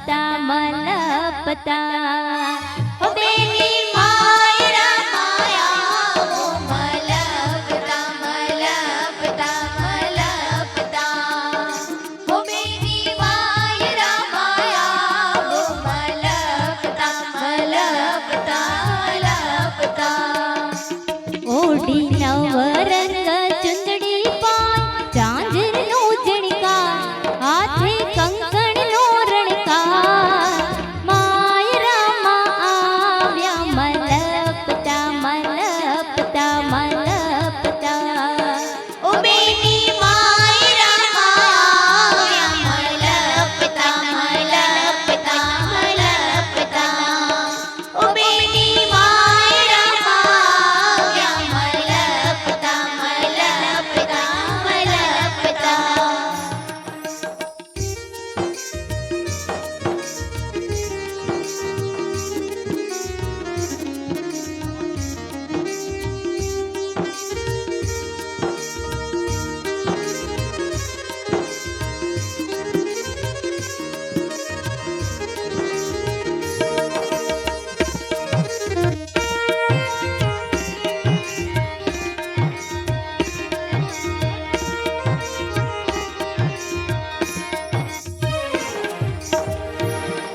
મલપતા મલપતા ઓ બેની માયરા માયા ઓ મલપતા મલપતા મલપતા ઓ બેની માયરા માયા ઓ મલપતા મલપતા મલપતા ઓઢી નવરંગ ચુંદડી પાય ઝાંઝરનો ઝણકાર હાથે કંકણનો રણકાર માયરામાં આવ્યા મલપતા મલપતા મલપતા ઓ બેની માયરા માયા મલપતા મલપતા મલપતા ઓ બેની માયરા માયા મલપતા મલપતા મલપતા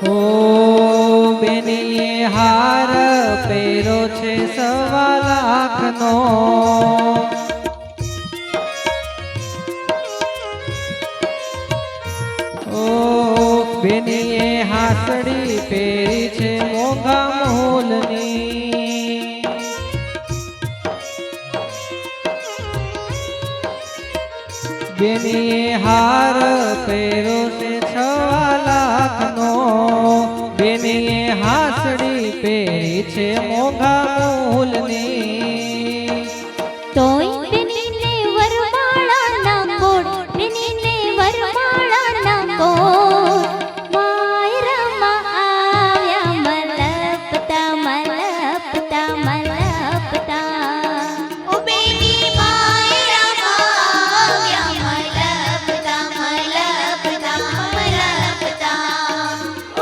ઓ બેનીએ હાર પહેરો છે 1.25 લાખનો ઓ બેનીએ હાસડી પહેરી છે મોંઘા મોલની બેનીએ હાર પહેરો છે 6 લાખનો બેનીએ હાસડી પહેરી છે મોંઘા મૂલની તોય બેનીને વરમાળાના કોડ બેનીને વરમાળાના કોડ માયરામાં આવ્યા મલપતા મલપતા મલપતા ઓ બેની માયરા માયા મલપતા મલપતા મલપતા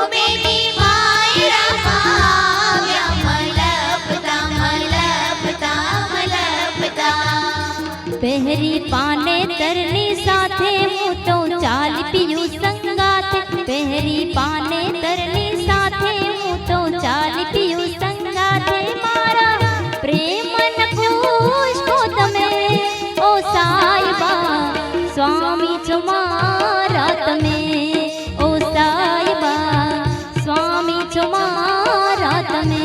ઓ બેની માયરા માયા મલપતા મલપતા મલપતા પહેરી પાને તરની સાથે હું તો ચાલ પિયું સંગાતે પહેરી પાને તરની સાથે હું તો ચાલ પિયું સંગાતે મારા પ્રેમન પુષ્પો તમે ઓ સાઈબા સ્વામી છો મારા તમે ઓ સાઈબા સ્વામી છો મારા તમે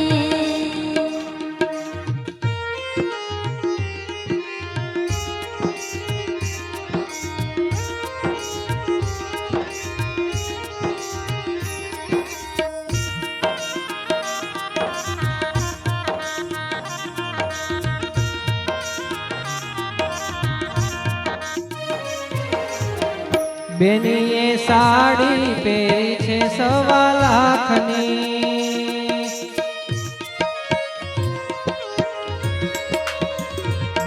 બેનીએ સાડી પહેરી છે 1.25 લાખની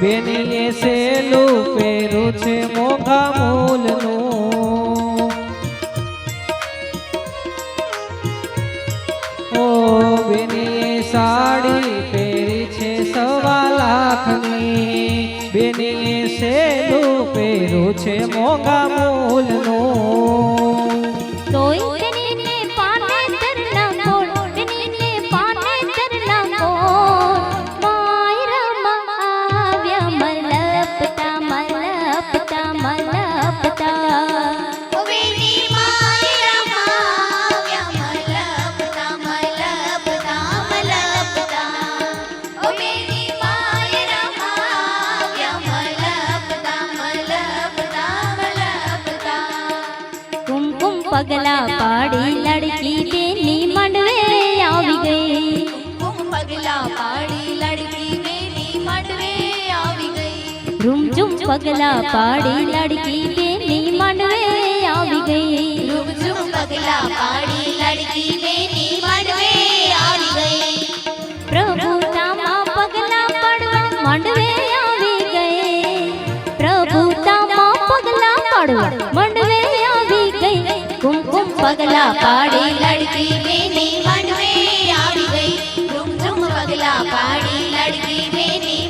બેનીએ સેલું પહેર્યું છે મોંઘા મૂલનું ઓ બેનીએ સાડી પહેરી છે 1.25 લાખની બેનીએ સેલું પહેર્યું છે મોંઘા મૂલનું તોય બેનીને પાને તરના કોડ બેનીને પાને તરના કોડ માયરામાં આવ્યા મલપતા મલપતા મલપતા ઓ બેની માયરા માયા મલપતા મલપતા મલપતા ઓ બેની માયરા માયા મલપતા મલપતા મલપતા કુમકુમ પગલા પાડી લડકી બેની મંડવે આવી ગઈ પગલા પાડી લડકી બેની મંડવે આવી ગઈ રૂમઝુમ પગલા પાડી લડકી બેની મંડવે આવી ગઈ રૂમઝુમ પગલા પાડી લડકી બેની મંડવે આવી ગઈ પ્રભુતામાં પગલા પડવા મંડવે આવી ગઈ પ્રભુતામાં પગલા પડવા મંડવે આવી ગઈ કુમકુમ પગલા પાડી પાડી બેની